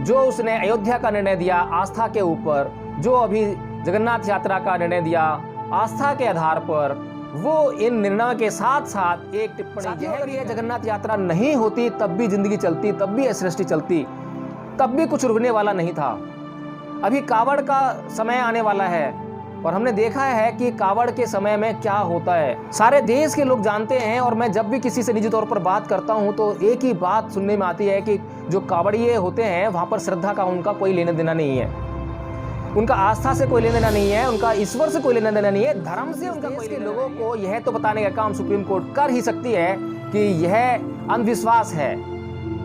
जो उसने अयोध्या का निर्णय दिया आस्था के ऊपर, जो अभी जगन्नाथ यात्रा का निर्णय दिया आस्था के आधार पर, वो इन निर्णयों के साथ साथ एक टिप्पणी, अगर ये जगन्नाथ यात्रा नहीं होती तब भी जिंदगी चलती, तब भी सृष्टि चलती, तब भी कुछ रुकने वाला नहीं था। अभी कावड़ का समय आने वाला है और हमने देखा है कि कावड़ के समय में क्या होता है। सारे देश के लोग जानते हैं और मैं जब भी किसी से निजी तौर पर बात करता हूं तो एक ही बात सुनने में आती है कि जो कावड़िए होते हैं वहां पर श्रद्धा का उनका कोई लेना देना नहीं है, उनका आस्था से कोई लेना देना नहीं है, उनका ईश्वर से कोई लेना देना नहीं है, धर्म से उनका कोई। के लोगों को यह तो बताने का काम सुप्रीम कोर्ट कर ही सकती है कि यह अंधविश्वास है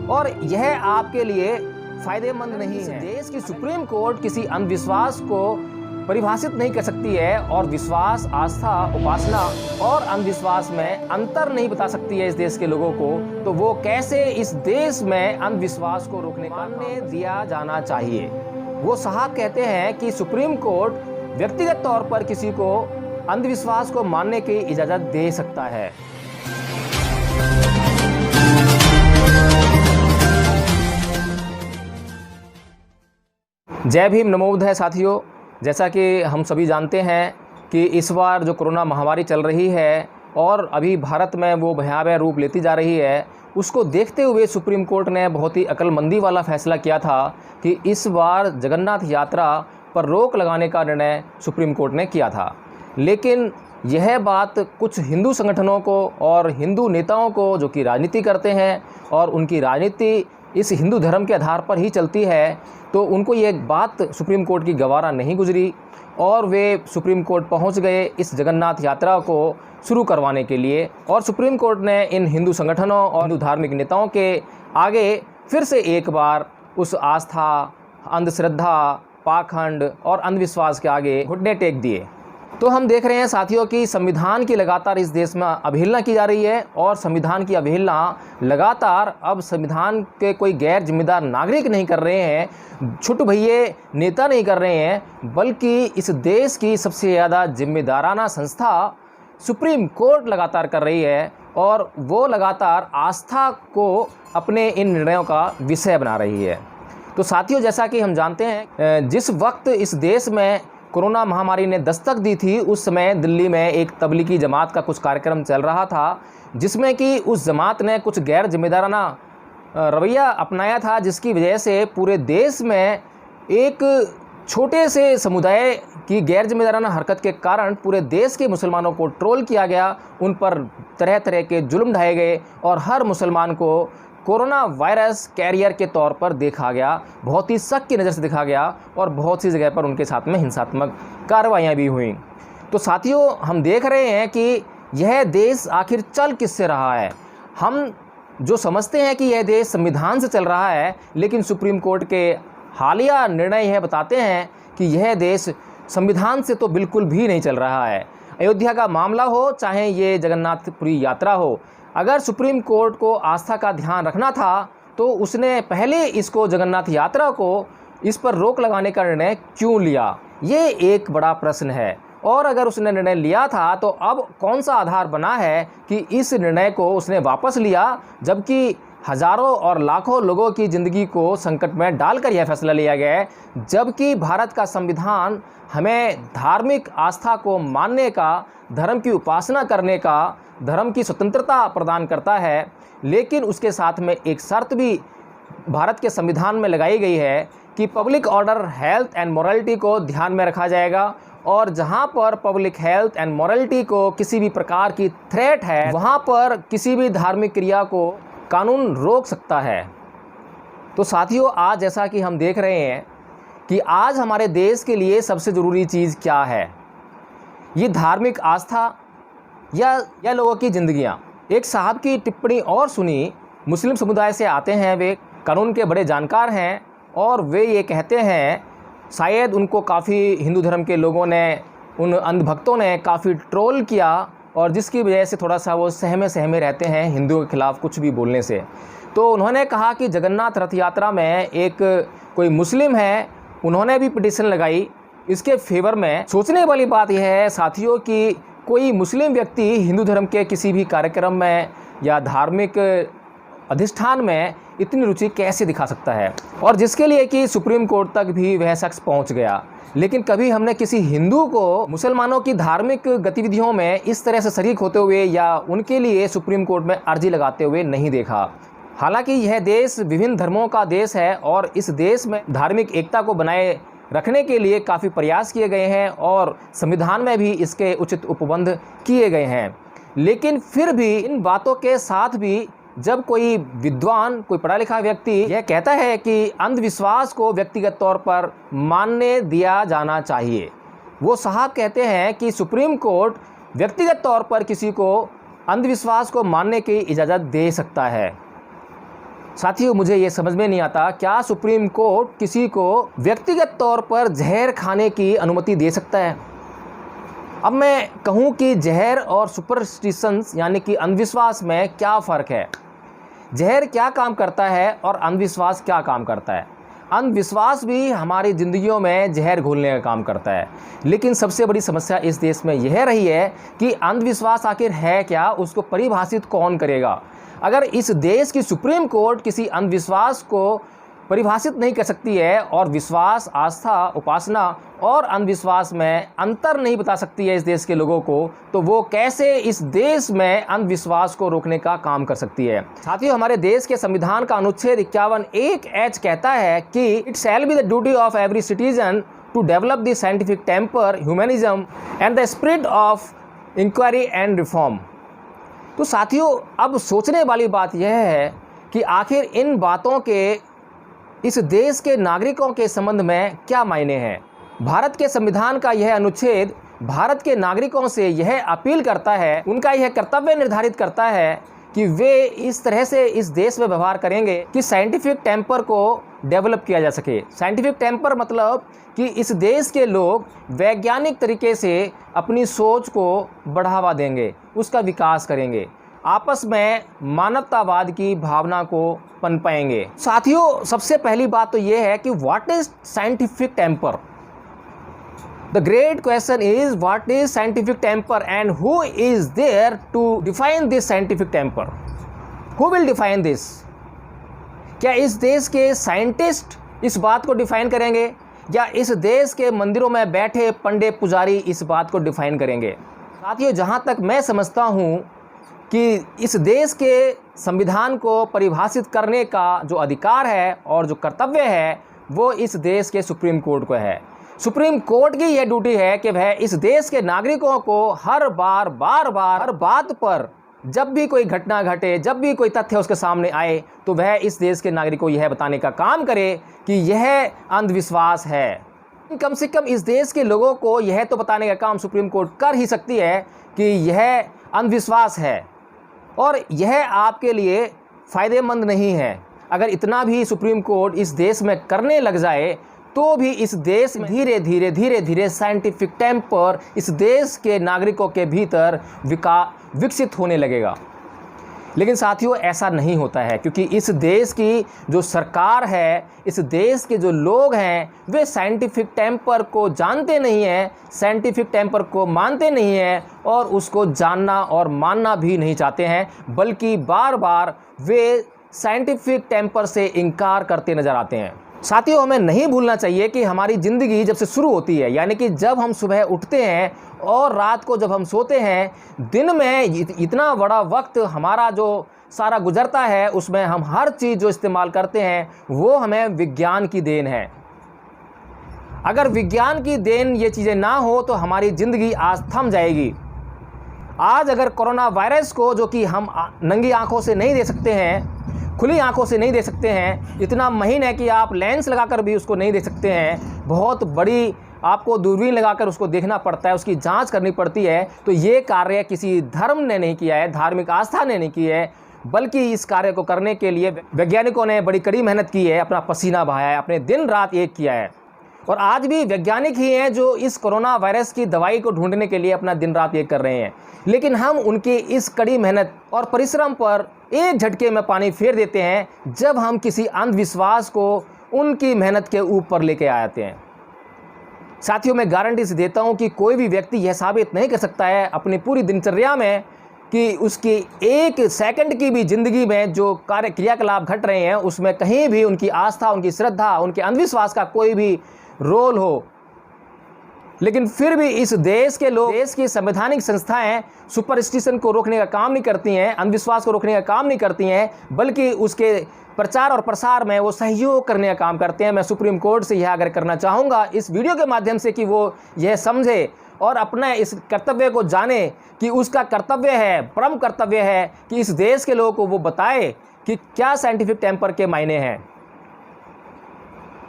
और यह आपके लिए फायदेमंद नहीं है। देश की सुप्रीम कोर्ट किसी अंधविश्वास को परिभाषित नहीं कर सकती है और विश्वास, आस्था, उपासना और अंधविश्वास में अंतर नहीं बता सकती है इस देश के लोगों को, तो वो कैसे इस देश में अंधविश्वास को रोकने का मानने दिया जाना चाहिए। वो साहब कहते हैं कि सुप्रीम कोर्ट व्यक्तिगत तौर पर किसी को अंधविश्वास को मानने की इजाजत दे सकता है। जय भीम, नमो बुद्धाय साथियों। जैसा कि हम सभी जानते हैं कि इस बार जो कोरोना महामारी चल रही है और अभी भारत में वो भयावह रूप लेती जा रही है, उसको देखते हुए सुप्रीम कोर्ट ने बहुत ही अक्लमंदी वाला फैसला किया था कि इस बार जगन्नाथ यात्रा पर रोक लगाने का निर्णय सुप्रीम कोर्ट ने किया था। लेकिन यह बात कुछ हिंदू संगठनों को और हिंदू नेताओं को, जो कि राजनीति करते हैं और उनकी राजनीति इस हिंदू धर्म के आधार पर ही चलती है, तो उनको ये बात सुप्रीम कोर्ट की गवारा नहीं गुजरी और वे सुप्रीम कोर्ट पहुंच गए इस जगन्नाथ यात्रा को शुरू करवाने के लिए। और सुप्रीम कोर्ट ने इन हिंदू संगठनों और हिंदू धार्मिक नेताओं के आगे फिर से एक बार उस आस्था, अंधश्रद्धा, पाखंड और अंधविश्वास के आगे घुटने टेक दिए। तो हम देख रहे हैं साथियों कि संविधान की लगातार इस देश में अवहेलना की जा रही है और संविधान की अवहेलना लगातार अब संविधान के कोई गैर जिम्मेदार नागरिक नहीं कर रहे हैं, छोटे भैये नेता नहीं कर रहे हैं, बल्कि इस देश की सबसे ज़्यादा जिम्मेदाराना संस्था सुप्रीम कोर्ट लगातार कर रही है और वो लगातार आस्था को अपने इन निर्णयों का विषय बना रही है। तो साथियों, जैसा कि हम जानते हैं, जिस वक्त इस देश में कोरोना महामारी ने दस्तक दी थी, उस समय दिल्ली में एक तबलीगी जमात का कुछ कार्यक्रम चल रहा था, जिसमें कि उस जमात ने कुछ गैर जिम्मेदाराना रवैया अपनाया था, जिसकी वजह से पूरे देश में एक छोटे से समुदाय की गैर जिम्मेदाराना हरकत के कारण पूरे देश के मुसलमानों को ट्रोल किया गया, उन पर तरह तरह के जुल्म ढाए गए और हर मुसलमान को कोरोना वायरस कैरियर के तौर पर देखा गया, बहुत ही शक की नज़र से देखा गया और बहुत सी जगह पर उनके साथ में हिंसात्मक कार्रवाइयाँ भी हुई। तो साथियों, हम देख रहे हैं कि यह देश आखिर चल किससे रहा है। हम जो समझते हैं कि यह देश संविधान से चल रहा है, लेकिन सुप्रीम कोर्ट के हालिया निर्णय यह बताते हैं कि यह देश संविधान से तो बिल्कुल भी नहीं चल रहा है। अयोध्या का मामला हो, चाहे ये जगन्नाथपुरी यात्रा हो, अगर सुप्रीम कोर्ट को आस्था का ध्यान रखना था तो उसने पहले इसको जगन्नाथ यात्रा को इस पर रोक लगाने का निर्णय क्यों लिया, ये एक बड़ा प्रश्न है। और अगर उसने निर्णय लिया था तो अब कौन सा आधार बना है कि इस निर्णय को उसने वापस लिया, जबकि हज़ारों और लाखों लोगों की ज़िंदगी को संकट में डालकर यह फैसला लिया गया है, जबकि भारत का संविधान हमें धार्मिक आस्था को मानने का, धर्म की उपासना करने का, धर्म की स्वतंत्रता प्रदान करता है। लेकिन उसके साथ में एक शर्त भी भारत के संविधान में लगाई गई है कि public order, health and morality को ध्यान में रखा जाएगा और जहां पर पब्लिक हेल्थ एंड मोरालिटी को किसी भी प्रकार की थ्रेट है, वहां पर किसी भी धार्मिक क्रिया को कानून रोक सकता है। तो साथियों, आज जैसा कि हम देख रहे हैं कि आज हमारे देश के लिए सबसे ज़रूरी चीज़ क्या है, ये धार्मिक आस्था या लोगों की ज़िंदगियाँ। एक साहब की टिप्पणी और सुनी, मुस्लिम समुदाय से आते हैं, वे कानून के बड़े जानकार हैं और वे ये कहते हैं, शायद उनको काफ़ी हिंदू धर्म के लोगों ने, उन अंधभक्तों ने काफ़ी ट्रोल किया और जिसकी वजह से थोड़ा सा वो सहमे रहते हैं हिंदुओं के खिलाफ़ कुछ भी बोलने से। तो उन्होंने कहा कि जगन्नाथ रथ यात्रा में एक कोई मुस्लिम है, उन्होंने भी पिटीशन लगाई इसके फेवर में। सोचने वाली बात यह है साथियों कि कोई मुस्लिम व्यक्ति हिंदू धर्म के किसी भी कार्यक्रम में या धार्मिक अधिष्ठान में इतनी रुचि कैसे दिखा सकता है, और जिसके लिए कि सुप्रीम कोर्ट तक भी वह शख्स पहुंच गया। लेकिन कभी हमने किसी हिंदू को मुसलमानों की धार्मिक गतिविधियों में इस तरह से शरीक होते हुए या उनके लिए सुप्रीम कोर्ट में अर्जी लगाते हुए नहीं देखा। हालांकि यह देश विभिन्न धर्मों का देश है और इस देश में धार्मिक एकता को बनाए रखने के लिए काफ़ी प्रयास किए गए हैं और संविधान में भी इसके उचित उपबंध किए गए हैं। लेकिन फिर भी इन बातों के साथ भी जब कोई विद्वान, कोई पढ़ा लिखा व्यक्ति यह कहता है कि अंधविश्वास को व्यक्तिगत तौर पर मानने दिया जाना चाहिए, वो साहब कहते हैं कि सुप्रीम कोर्ट व्यक्तिगत तौर पर किसी को अंधविश्वास को मानने की इजाज़त दे सकता है। साथियों, मुझे ये समझ में नहीं आता, क्या सुप्रीम कोर्ट किसी को व्यक्तिगत तौर पर जहर खाने की अनुमति दे सकता है? अब मैं कहूँ कि जहर और सुपरस्टिशंस यानी कि अंधविश्वास में क्या फ़र्क है। जहर क्या काम करता है और अंधविश्वास क्या काम करता है? अंधविश्वास भी हमारी ज़िंदगियों में जहर घोलने का काम करता है। लेकिन सबसे बड़ी समस्या इस देश में यह रही है कि अंधविश्वास आखिर है क्या, उसको परिभाषित कौन करेगा। अगर इस देश की सुप्रीम कोर्ट किसी अंधविश्वास को परिभाषित नहीं कर सकती है और विश्वास, आस्था, उपासना और अंधविश्वास में अंतर नहीं बता सकती है इस देश के लोगों को, तो वो कैसे इस देश में अंधविश्वास को रोकने का काम कर सकती है। साथियों, हमारे देश के संविधान का अनुच्छेद 51(1)(h कहता है कि it shall be the duty of every citizen to develop the scientific temper, humanism and the spirit of inquiry and reform. तो साथियों, अब सोचने वाली बात यह है कि आखिर इन बातों के इस देश के नागरिकों के संबंध में क्या मायने हैं। भारत के संविधान का यह अनुच्छेद भारत के नागरिकों से यह अपील करता है, उनका यह कर्तव्य निर्धारित करता है कि वे इस तरह से इस देश में व्यवहार करेंगे कि साइंटिफिक टेम्पर को डेवलप किया जा सके। साइंटिफिक टेम्पर मतलब कि इस देश के लोग वैज्ञानिक तरीके से अपनी सोच को बढ़ावा देंगे, उसका विकास करेंगे, आपस में मानवतावाद की भावना को पनपाएंगे। साथियों, सबसे पहली बात तो यह है कि what is scientific temper. The great question is what is scientific temper and who is there to define this scientific temper. Who will define this? क्या इस देश के साइंटिस्ट इस बात को डिफाइन करेंगे या इस देश के मंदिरों में बैठे पंडित पुजारी इस बात को डिफाइन करेंगे? साथियों, जहाँ तक मैं समझता हूँ कि इस देश के संविधान को परिभाषित करने का जो अधिकार है और जो कर्तव्य है वो इस देश के सुप्रीम कोर्ट को है। सुप्रीम कोर्ट की यह ड्यूटी है कि वह इस देश के नागरिकों को हर बार हर बात पर जब भी कोई घटना घटे, जब भी कोई तथ्य उसके सामने आए, तो वह इस देश के नागरिकों को यह बताने का काम करे कि यह अंधविश्वास है। कम से कम इस देश के लोगों को यह तो बताने का काम सुप्रीम कोर्ट कर ही सकती है कि यह अंधविश्वास है और यह आपके लिए फ़ायदेमंद नहीं है। अगर इतना भी सुप्रीम कोर्ट इस देश में करने लग जाए तो भी इस देश में धीरे धीरे साइंटिफिक टेम्पर इस देश के नागरिकों के भीतर विकसित होने लगेगा। लेकिन साथियों, ऐसा नहीं होता है, क्योंकि इस देश की जो सरकार है, इस देश के जो लोग हैं, वे साइंटिफिक टेम्पर को जानते नहीं हैं, साइंटिफिक टेम्पर को मानते नहीं हैं और उसको जानना और मानना भी नहीं चाहते हैं, बल्कि बार बार वे साइंटिफिक टेम्पर से इनकार करते नज़र आते हैं। साथियों, हमें नहीं भूलना चाहिए कि हमारी ज़िंदगी जब से शुरू होती है, यानी कि जब हम सुबह उठते हैं और रात को जब हम सोते हैं, दिन में इतना बड़ा वक्त हमारा जो सारा गुजरता है, उसमें हम हर चीज़ जो इस्तेमाल करते हैं वो हमें विज्ञान की देन है। अगर विज्ञान की देन ये चीज़ें ना हो तो हमारी ज़िंदगी आज थम जाएगी। आज अगर कोरोना वायरस को, जो कि हम नंगी आंखों से नहीं दे सकते हैं, खुली आंखों से नहीं दे सकते हैं, इतना महीन है कि आप लेंस लगाकर भी उसको नहीं देख सकते हैं, बहुत बड़ी आपको दूरबीन लगाकर उसको देखना पड़ता है, उसकी जांच करनी पड़ती है, तो ये कार्य किसी धर्म ने नहीं किया है, धार्मिक आस्था ने नहीं की है, बल्कि इस कार्य को करने के लिए वैज्ञानिकों ने बड़ी कड़ी मेहनत की है, अपना पसीना बहाया है, अपने दिन रात एक किया है। और आज भी वैज्ञानिक ही हैं जो इस कोरोना वायरस की दवाई को ढूंढने के लिए अपना दिन रात एक कर रहे हैं। लेकिन हम उनकी इस कड़ी मेहनत और परिश्रम पर एक झटके में पानी फेर देते हैं जब हम किसी अंधविश्वास को उनकी मेहनत के ऊपर लेके आते हैं। साथियों, मैं गारंटी से देता हूं कि कोई भी व्यक्ति यह साबित नहीं कर सकता है अपनी पूरी दिनचर्या में कि उसकी एक सेकंड की भी ज़िंदगी में जो कार्य क्रियाकलाप घट रहे हैं उसमें कहीं भी उनकी आस्था, उनकी श्रद्धा, उनके अंधविश्वास का कोई भी रोल हो। लेकिन फिर भी इस देश के लोग, देश की संवैधानिक संस्थाएं सुपरस्टिशन को रोकने का काम नहीं करती हैं, अंधविश्वास को रोकने का काम नहीं करती हैं, बल्कि उसके प्रचार और प्रसार में वो सहयोग करने का काम करते हैं। मैं सुप्रीम कोर्ट से यह आग्रह करना चाहूँगा इस वीडियो के माध्यम से कि वो यह समझे और अपने इस कर्तव्य को जाने कि उसका कर्तव्य है, परम कर्तव्य है कि इस देश के लोगों को वो बताए कि क्या साइंटिफिक टेम्पर के मायने हैं।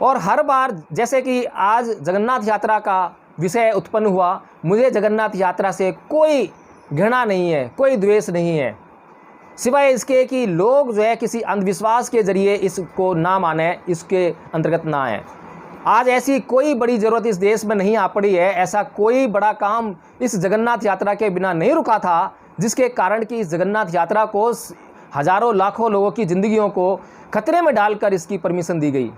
और हर बार जैसे कि आज जगन्नाथ यात्रा का विषय उत्पन्न हुआ, मुझे जगन्नाथ यात्रा से कोई घृणा नहीं है, कोई द्वेष नहीं है, सिवाय इसके कि लोग जो है किसी अंधविश्वास के जरिए इसको ना माने, इसके अंतर्गत ना आए। आज ऐसी कोई बड़ी ज़रूरत इस देश में नहीं आ पड़ी है, ऐसा कोई बड़ा काम इस जगन्नाथ यात्रा के बिना नहीं रुका था, जिसके कारण कि इस जगन्नाथ यात्रा को हज़ारों लाखों लोगों की ज़िंदगियों को खतरे में डालकर इसकी परमिशन दी गई।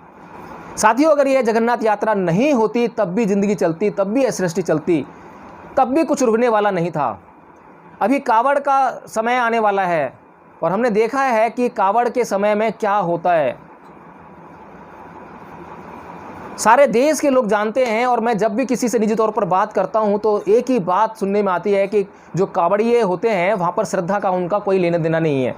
साथियों, अगर यह जगन्नाथ यात्रा नहीं होती तब भी ज़िंदगी चलती, तब भी सृष्टि चलती, तब भी कुछ रुकने वाला नहीं था। अभी कावड़ का समय आने वाला है और हमने देखा है कि कावड़ के समय में क्या होता है, सारे देश के लोग जानते हैं। और मैं जब भी किसी से निजी तौर पर बात करता हूं तो एक ही बात सुनने में आती है कि जो कावड़िए होते हैं वहां पर श्रद्धा का उनका कोई लेना देना नहीं है,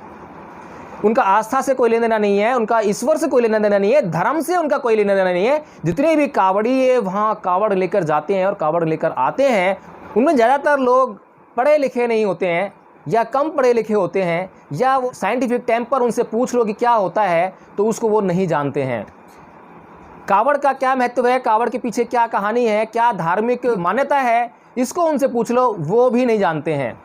उनका आस्था से कोई लेना देना नहीं है, उनका ईश्वर से कोई लेना देना नहीं है, धर्म से उनका कोई लेना देना नहीं है। जितने भी कावड़िए वहाँ कावड़ लेकर जाते हैं और कावड़ लेकर आते हैं, उनमें ज़्यादातर लोग पढ़े लिखे नहीं होते हैं या कम पढ़े लिखे होते हैं, या वो साइंटिफिक टेम्पर उनसे पूछ लो कि क्या होता है तो उसको वो नहीं जानते हैं। कावड़ का क्या महत्व है, कावड़ के पीछे क्या कहानी है, क्या धार्मिक मान्यता है, इसको उनसे पूछ लो, वो भी नहीं जानते हैं।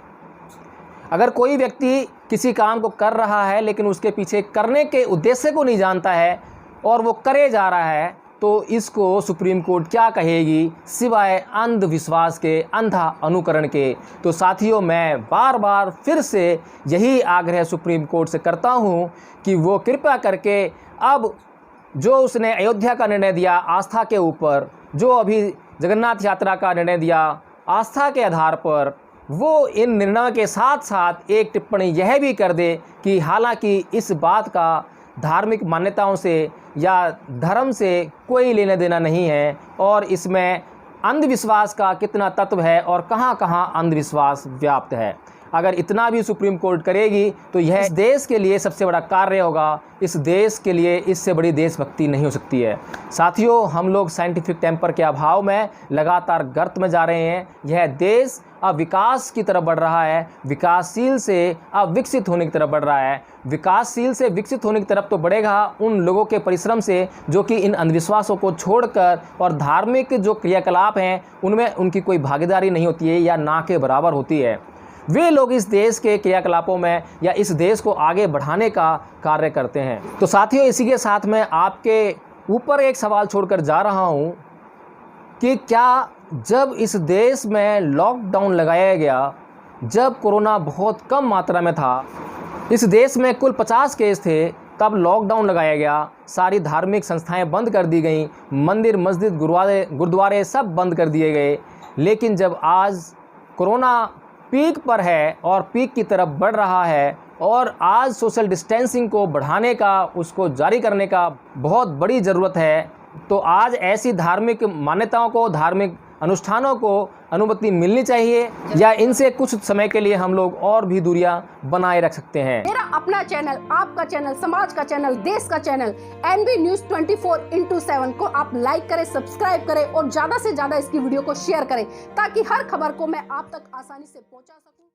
अगर कोई व्यक्ति किसी काम को कर रहा है लेकिन उसके पीछे करने के उद्देश्य को नहीं जानता है और वो करे जा रहा है, तो इसको सुप्रीम कोर्ट क्या कहेगी सिवाय अंधविश्वास के, अंधा अनुकरण के। तो साथियों, मैं बार बार फिर से यही आग्रह सुप्रीम कोर्ट से करता हूँ कि वो कृपया करके अब जो उसने अयोध्या का निर्णय दिया आस्था के ऊपर, जो अभी जगन्नाथ यात्रा का निर्णय दिया आस्था के आधार पर, वो इन निर्णयों के साथ साथ एक टिप्पणी यह भी कर दे कि हालांकि इस बात का धार्मिक मान्यताओं से या धर्म से कोई लेना देना नहीं है और इसमें अंधविश्वास का कितना तत्व है और कहाँ कहाँ अंधविश्वास व्याप्त है। अगर इतना भी सुप्रीम कोर्ट करेगी तो यह इस देश के लिए सबसे बड़ा कार्य होगा। इस देश के लिए इससे बड़ी देशभक्ति नहीं हो सकती है। साथियों, हम लोग साइंटिफिक टेम्पर के अभाव में लगातार गर्त में जा रहे हैं। यह देश अब विकास की तरफ बढ़ रहा है, विकासशील से अब विकसित होने की तरफ बढ़ रहा है। विकासशील से विकसित होने की तरफ तो बढ़ेगा उन लोगों के परिश्रम से जो कि इन अंधविश्वासों को छोड़कर और धार्मिक जो क्रियाकलाप हैं उनमें उनकी कोई भागीदारी नहीं होती है या ना के बराबर होती है। वे लोग इस देश के क्रियाकलापों में या इस देश को आगे बढ़ाने का कार्य करते हैं। तो साथियों, इसी के साथ मैं आपके ऊपर एक सवाल छोड़कर जा रहा हूँ कि क्या जब इस देश में लॉकडाउन लगाया गया, जब कोरोना बहुत कम मात्रा में था, इस देश में कुल 50 केस थे, तब लॉकडाउन लगाया गया, सारी धार्मिक संस्थाएं बंद कर दी गई, मंदिर मस्जिद गुरुद्वारे सब बंद कर दिए गए। लेकिन जब आज कोरोना पीक पर है और पीक की तरफ बढ़ रहा है और आज सोशल डिस्टेंसिंग को बढ़ाने का, उसको जारी करने का बहुत बड़ी ज़रूरत है, तो आज ऐसी धार्मिक मान्यताओं को, धार्मिक अनुष्ठानों को अनुमति मिलनी चाहिए या इनसे कुछ समय के लिए हम लोग और भी दूरियां बनाए रख सकते हैं। मेरा अपना चैनल, आपका चैनल, समाज का चैनल, देश का चैनल NB News 24/7 को आप लाइक करें, सब्सक्राइब करें और ज्यादा से ज्यादा इसकी वीडियो को शेयर करें ताकि हर खबर को मैं आप तक आसानी से पहुंचा सकूं।